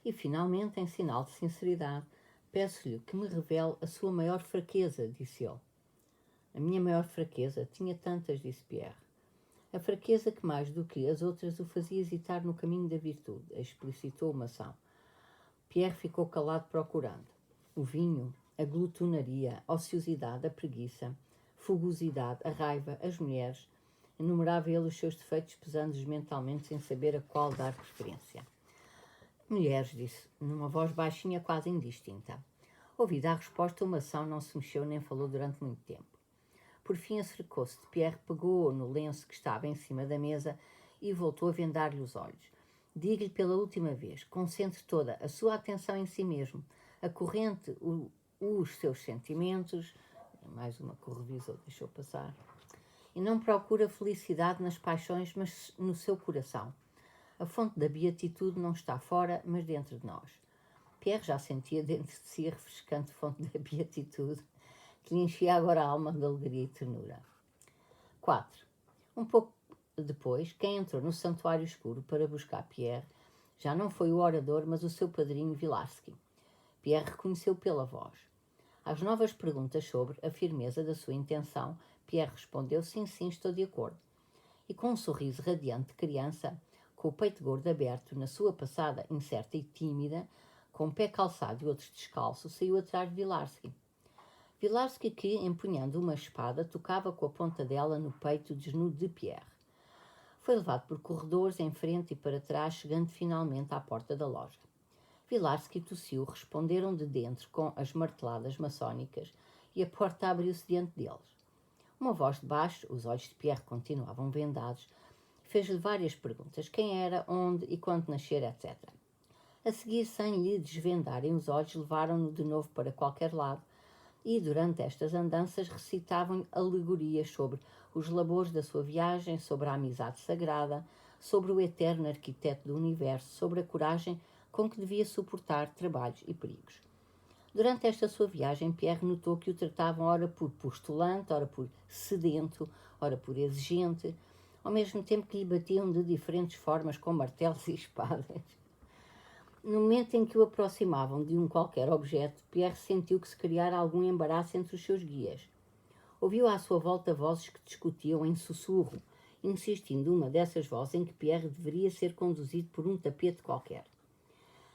E, finalmente, em sinal de sinceridade, peço-lhe que me revele a sua maior fraqueza, disse ele. A minha maior fraqueza? Tinha tantas, disse Pierre. A fraqueza que mais do que as outras o fazia hesitar no caminho da virtude, explicitou o maçom. Pierre ficou calado procurando. O vinho, a glutonaria, a ociosidade, a preguiça, fugosidade, a raiva, as mulheres. Enumerava ele os seus defeitos, pesando-os mentalmente, sem saber a qual dar preferência. Mulheres, disse, numa voz baixinha, quase indistinta. Ouvida a resposta, o maçom não se mexeu nem falou durante muito tempo. Por fim, acercou-se de Pierre, pegou no lenço que estava em cima da mesa e voltou a vendar-lhe os olhos. Diga-lhe pela última vez, concentre toda a sua atenção em si mesmo, acorrente os seus sentimentos, mais uma que o revisor deixou passar, e não procura felicidade nas paixões, mas no seu coração. A fonte da beatitude não está fora, mas dentro de nós. Pierre já sentia dentro de si a refrescante fonte da beatitude, que lhe enchia agora a alma de alegria e ternura. 4. Um pouco depois, quem entrou no santuário escuro para buscar Pierre já não foi o orador, mas o seu padrinho Wilarski. Pierre reconheceu pela voz. Às novas perguntas sobre a firmeza da sua intenção, Pierre respondeu: sim, estou de acordo. E com um sorriso radiante de criança, com o peito gordo aberto, na sua passada incerta e tímida, com um pé calçado e outros descalço, saiu atrás de Wilarski. Wilarski, que, empunhando uma espada, tocava com a ponta dela no peito desnudo de Pierre. Foi levado por corredores em frente e para trás, chegando finalmente à porta da loja. Wilarski tossiu, responderam de dentro com as marteladas maçónicas e a porta abriu-se diante deles. Uma voz de baixo, os olhos de Pierre continuavam vendados, fez-lhe várias perguntas: quem era, onde e quando nascer, etc. A seguir, sem lhe desvendarem os olhos, levaram-no de novo para qualquer lado e, durante estas andanças, recitavam alegorias sobre os labores da sua viagem, sobre a amizade sagrada, sobre o eterno arquiteto do universo, sobre a coragem com que devia suportar trabalhos e perigos. Durante esta sua viagem, Pierre notou que o tratavam ora por postulante, ora por sedento, ora por exigente, ao mesmo tempo que lhe batiam de diferentes formas com martelos e espadas. No momento em que o aproximavam de um qualquer objeto, Pierre sentiu que se criara algum embaraço entre os seus guias. Ouviu à sua volta vozes que discutiam em sussurro, insistindo uma dessas vozes em que Pierre deveria ser conduzido por um tapete qualquer.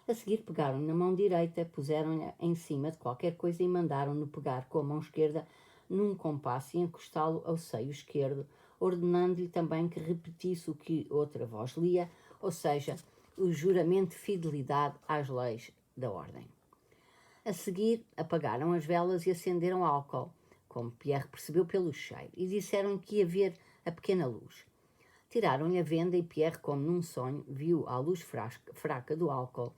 A seguir pegaram-lhe na mão direita, puseram-lhe em cima de qualquer coisa e mandaram-no pegar com a mão esquerda num compasso e encostá-lo ao seio esquerdo, ordenando-lhe também que repetisse o que outra voz lia, ou seja, o juramento de fidelidade às leis da ordem. A seguir, apagaram as velas e acenderam álcool, como Pierre percebeu pelo cheiro, e disseram que ia ver a pequena luz. Tiraram-lhe a venda e Pierre, como num sonho, viu à luz fraca do álcool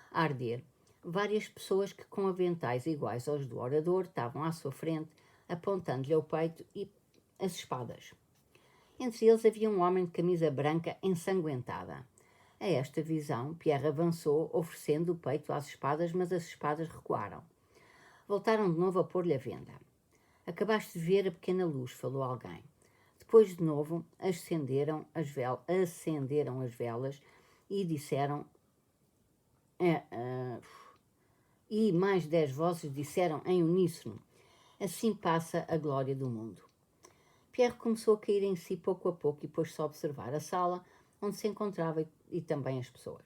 a arder várias pessoas que, com aventais iguais aos do orador, estavam à sua frente, apontando-lhe ao peito e as espadas. Entre eles havia um homem de camisa branca ensanguentada. A esta visão, Pierre avançou, oferecendo o peito às espadas, mas as espadas recuaram. Voltaram de novo a pôr-lhe a venda. Acabaste de ver a pequena luz, falou alguém. Depois, de novo, acenderam as velas e disseram... e mais 10 vozes disseram em uníssono: assim passa a glória do mundo. Pierre começou a cair em si pouco a pouco e pôs-se a observar a sala onde se encontrava e também as pessoas.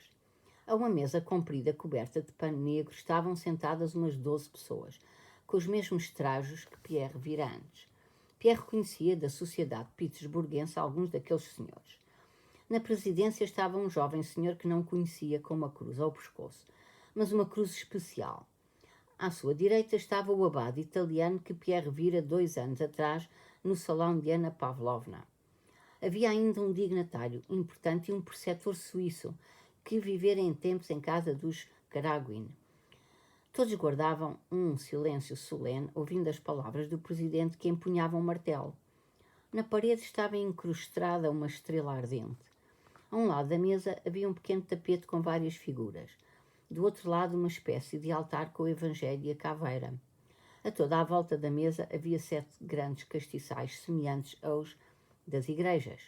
A uma mesa comprida coberta de pano negro estavam sentadas umas 12 pessoas, com os mesmos trajos que Pierre vira antes. Pierre conhecia da sociedade petersburguense alguns daqueles senhores. Na presidência estava um jovem senhor que não conhecia, com uma cruz ao pescoço, mas uma cruz especial. À sua direita estava o abade italiano que Pierre vira 2 anos atrás no salão de Anna Pavlovna. Havia ainda um dignatário importante e um preceptor suíço que vivera em tempos em casa dos Karaguin. Todos guardavam um silêncio solene, ouvindo as palavras do presidente que empunhava um martelo. Na parede estava incrustada uma estrela ardente. A um lado da mesa havia um pequeno tapete com várias figuras. Do outro lado, uma espécie de altar com o Evangelho e a caveira. A toda a volta da mesa havia 7 grandes castiçais semelhantes aos das igrejas.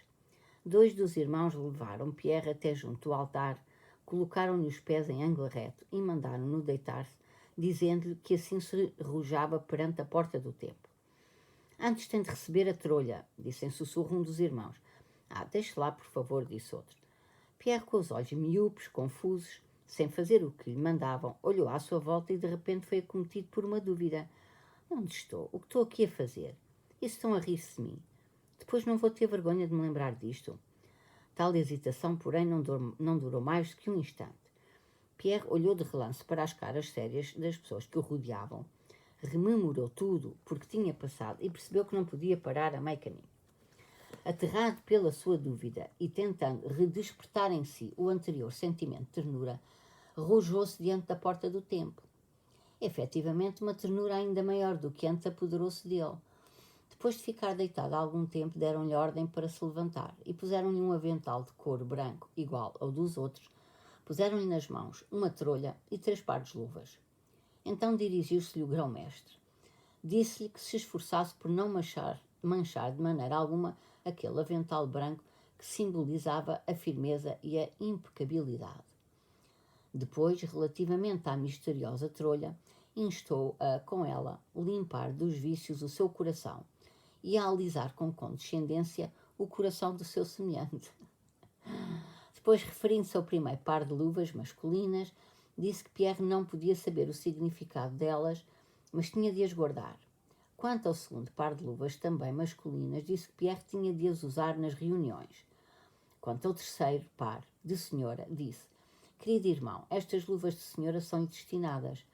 2 dos irmãos levaram Pierre até junto ao altar, colocaram-lhe os pés em ângulo reto e mandaram-no deitar-se, dizendo-lhe que assim se arrojava perante a porta do templo. Antes tem de receber a trolha, disse em sussurro um dos irmãos. Deixe lá, por favor, disse outro. Pierre, com os olhos miúpes, confusos, sem fazer o que lhe mandavam, olhou à sua volta e de repente foi acometido por uma dúvida. Onde estou? O que estou aqui a fazer? E se estão a rir-se de mim? Depois não vou ter vergonha de me lembrar disto. Tal hesitação, porém, não durou mais do que um instante. Pierre olhou de relance para as caras sérias das pessoas que o rodeavam, rememorou tudo porque tinha passado e percebeu que não podia parar a meio caminho. Aterrado pela sua dúvida e tentando redespertar em si o anterior sentimento de ternura, arrojou-se diante da porta do templo. Efetivamente, uma ternura ainda maior do que antes apoderou-se dele. Depois de ficar deitado há algum tempo, deram-lhe ordem para se levantar e puseram-lhe um avental de couro branco, igual ao dos outros. Puseram-lhe nas mãos uma trolha e 3 pares de luvas. Então dirigiu-se-lhe o grão-mestre. Disse-lhe que se esforçasse por não manchar de maneira alguma aquele avental branco que simbolizava a firmeza e a impecabilidade. Depois, relativamente à misteriosa trolha, instou-a com ela limpar dos vícios o seu coração e a alisar com condescendência o coração do seu semelhante. Depois, referindo-se ao primeiro par de luvas masculinas, disse que Pierre não podia saber o significado delas, mas tinha de as guardar. Quanto ao segundo par de luvas, também masculinas, disse que Pierre tinha de as usar nas reuniões. Quanto ao terceiro par, de senhora, disse: querido irmão, estas luvas de senhora são destinadas.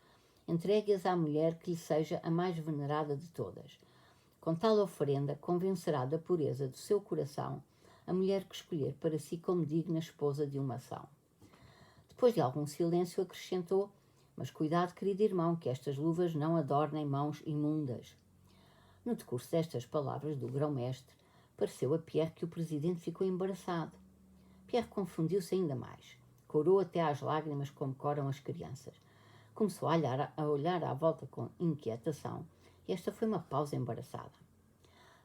Entregue-as à mulher que lhe seja a mais venerada de todas. Com tal oferenda, convencerá da pureza do seu coração a mulher que escolher para si como digna esposa de uma ação. Depois de algum silêncio, acrescentou: mas cuidado, querido irmão, que estas luvas não adornem mãos imundas. No decurso destas palavras do grão-mestre, pareceu a Pierre que o presidente ficou embaraçado. Pierre confundiu-se ainda mais. Corou até às lágrimas como coram as crianças. Começou a olhar à volta com inquietação e esta foi uma pausa embaraçada.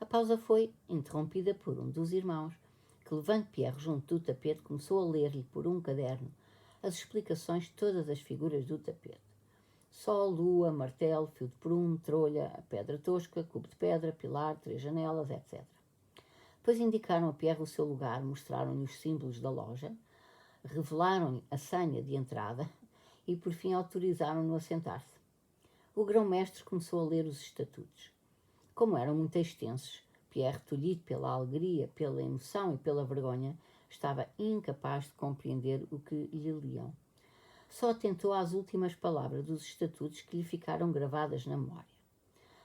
A pausa foi interrompida por um dos irmãos, que, levando Pierre junto do tapete, começou a ler-lhe por um caderno as explicações de todas as figuras do tapete. Sol, lua, martelo, fio de prumo, trolha, pedra tosca, cubo de pedra, pilar, 3 janelas, etc. Depois indicaram a Pierre o seu lugar, mostraram-lhe os símbolos da loja, revelaram-lhe a senha de entrada e, por fim, autorizaram-no a sentar-se. O grão-mestre começou a ler os estatutos. Como eram muito extensos, Pierre, tolhido pela alegria, pela emoção e pela vergonha, estava incapaz de compreender o que lhe liam. Só atentou às últimas palavras dos estatutos que lhe ficaram gravadas na memória.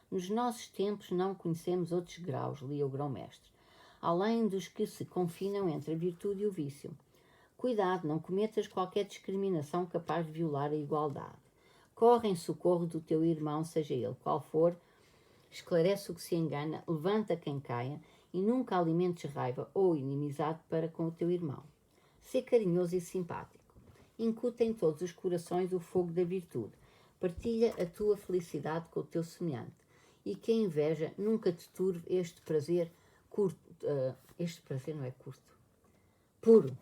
Nos nossos tempos não conhecemos outros graus, lia o grão-mestre, além dos que se confinam entre a virtude e o vício. Cuidado, não cometas qualquer discriminação capaz de violar a igualdade. Corre em socorro do teu irmão, seja ele qual for, esclarece o que se engana, levanta quem caia e nunca alimentes raiva ou inimizade para com o teu irmão. Sê carinhoso e simpático. Incuta em todos os corações o fogo da virtude. Partilha a tua felicidade com o teu semelhante. E que a inveja nunca te turve este prazer curto. Este prazer não é curto. Puro.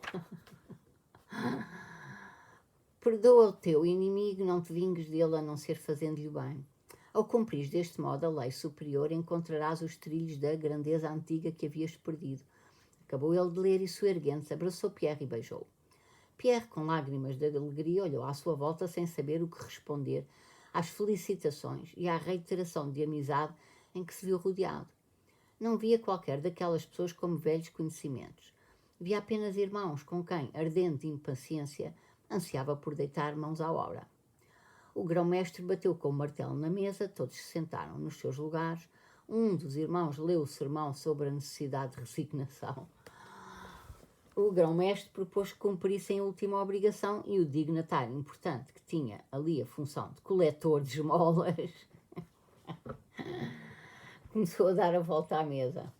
Perdoa o teu inimigo, não te vingues dele a não ser fazendo-lhe bem. Ao cumprires deste modo a lei superior, encontrarás os trilhos da grandeza antiga que havias perdido. Acabou ele de ler e, soerguendo-se, abraçou Pierre e beijou-o. Pierre, com lágrimas de alegria, olhou à sua volta sem saber o que responder às felicitações e à reiteração de amizade em que se viu rodeado. Não via qualquer daquelas pessoas como velhos conhecimentos. Via apenas irmãos com quem, ardente impaciência, ansiava por deitar mãos à obra. O grão-mestre bateu com o martelo na mesa, todos se sentaram nos seus lugares. Um dos irmãos leu o sermão sobre a necessidade de resignação. O grão-mestre propôs que cumprissem a última obrigação e o dignatário importante, que tinha ali a função de coletor de esmolas, começou a dar a volta à mesa.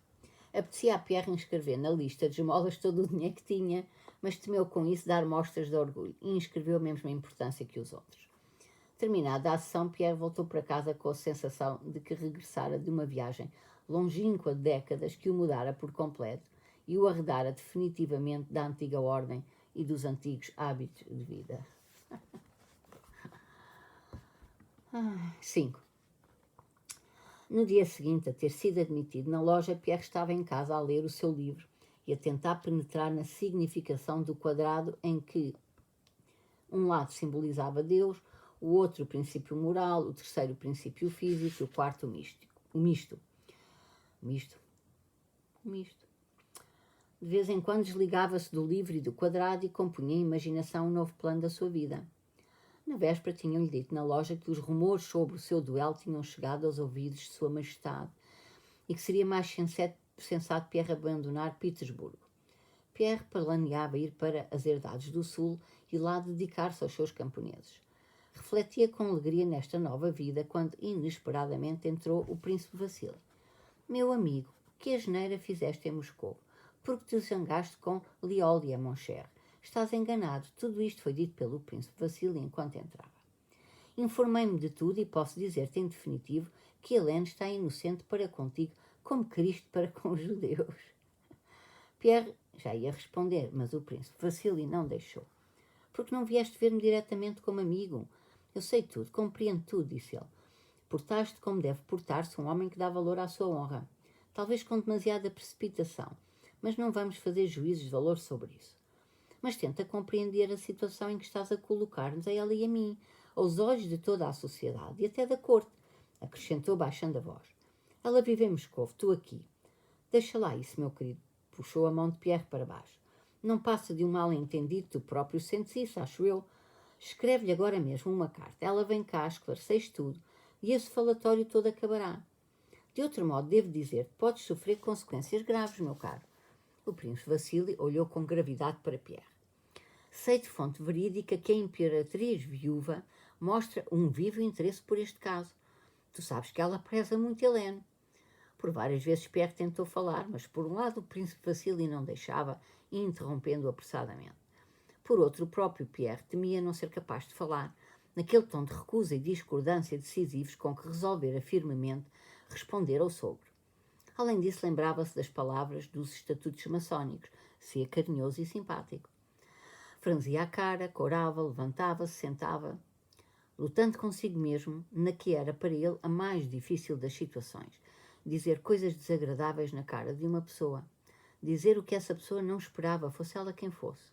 Apetecia a Pierre inscrever na lista de esmolas todo o dinheiro que tinha, mas temeu com isso dar mostras de orgulho e inscreveu a mesma importância que os outros. Terminada a sessão, Pierre voltou para casa com a sensação de que regressara de uma viagem longínqua de décadas que o mudara por completo e o arredara definitivamente da antiga ordem e dos antigos hábitos de vida. 5. No dia seguinte a ter sido admitido na loja, Pierre estava em casa a ler o seu livro e a tentar penetrar na significação do quadrado em que um lado simbolizava Deus, o outro o princípio moral, o terceiro o princípio físico e o quarto o misto. De vez em quando desligava-se do livro e do quadrado e compunha em imaginação um novo plano da sua vida. Na véspera tinham-lhe dito na loja que os rumores sobre o seu duelo tinham chegado aos ouvidos de Sua Majestade e que seria mais sensato Pierre abandonar Petersburgo. Pierre planeava ir para as Herdades do Sul e lá dedicar-se aos seus camponeses. Refletia com alegria nesta nova vida quando, inesperadamente, entrou o príncipe Vassili. Meu amigo, que asneira fizeste em Moscou? Porque te zangaste com Liolia, mon cher. Estás enganado. Tudo isto foi dito pelo príncipe Vassili enquanto entrava. Informei-me de tudo e posso dizer-te em definitivo que Helene está inocente para contigo como Cristo para com os judeus. Pierre já ia responder, mas o príncipe Vassili não deixou. Porque não vieste ver-me diretamente como amigo? Eu sei tudo, compreendo tudo, disse ele. Portaste como deve portar-se um homem que dá valor à sua honra. Talvez com demasiada precipitação, mas não vamos fazer juízos de valor sobre isso. Mas tenta compreender a situação em que estás a colocar-nos a ela e a mim, aos olhos de toda a sociedade e até da corte, acrescentou baixando a voz. Ela vive em Moscou, tu aqui. Deixa lá isso, meu querido. Puxou a mão de Pierre para baixo. Não passa de um mal-entendido, tu próprio sentes isso, acho eu. Escreve-lhe agora mesmo uma carta. Ela vem cá, esclareceis tudo, e esse falatório todo acabará. De outro modo, devo dizer que podes sofrer consequências graves, meu caro. O príncipe Vassili olhou com gravidade para Pierre. Sei de fonte verídica que a imperatriz viúva mostra um vivo interesse por este caso. Tu sabes que ela preza muito Helene. Por várias vezes Pierre tentou falar, mas por um lado o príncipe Vassili não deixava, interrompendo-o apressadamente. Por outro, o próprio Pierre temia não ser capaz de falar, naquele tom de recusa e discordância decisivos com que resolvera firmemente responder ao sogro. Além disso, lembrava-se das palavras dos estatutos maçónicos, ser carinhoso e simpático. Franzia a cara, corava, levantava-se, sentava, lutando consigo mesmo na que era para ele a mais difícil das situações, dizer coisas desagradáveis na cara de uma pessoa, dizer o que essa pessoa não esperava, fosse ela quem fosse.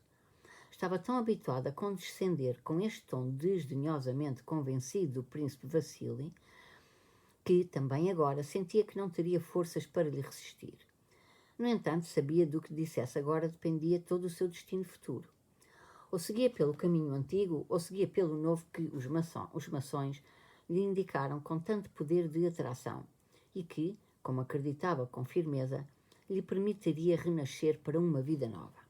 Estava tão habituado a condescender com este tom desdenhosamente convencido do príncipe Vassili, que, também agora, sentia que não teria forças para lhe resistir. No entanto, sabia do que dissesse agora dependia todo o seu destino futuro. Ou seguia pelo caminho antigo, ou seguia pelo novo que os maçons lhe indicaram com tanto poder de atração, e que, como acreditava com firmeza, lhe permitiria renascer para uma vida nova.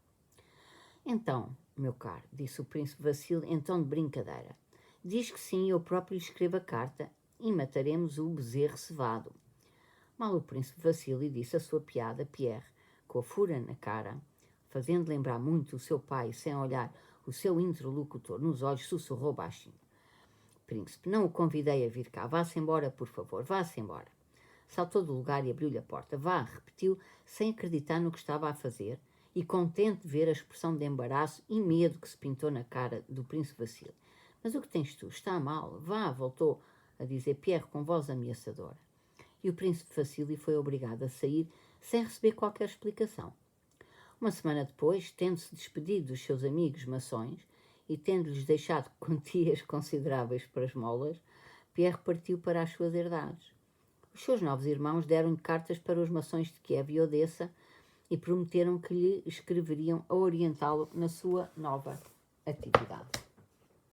Então, meu caro, disse o príncipe Vassili em tom de brincadeira, diz que sim, eu próprio lhe escrevo a carta e mataremos o bezerro cevado. Mal o príncipe Vassili disse a sua piada, Pierre, com a fúria na cara, fazendo lembrar muito o seu pai, sem olhar o seu interlocutor nos olhos, sussurrou baixinho. Príncipe, não o convidei a vir cá. Vá-se embora, por favor, vá-se embora. Saltou do lugar e abriu-lhe a porta. Vá, repetiu, sem acreditar no que estava a fazer, e contente de ver a expressão de embaraço e medo que se pintou na cara do príncipe Vassili. Mas o que tens tu? Está mal? Vá, voltou a dizer Pierre com voz ameaçadora. E o príncipe Vassili foi obrigado a sair sem receber qualquer explicação. Uma semana depois, tendo-se despedido dos seus amigos maçons e tendo-lhes deixado quantias consideráveis para esmolas, Pierre partiu para as suas herdades. Os seus novos irmãos deram-lhe cartas para os maçons de Kiev e Odessa e prometeram que lhe escreveriam a orientá-lo na sua nova atividade.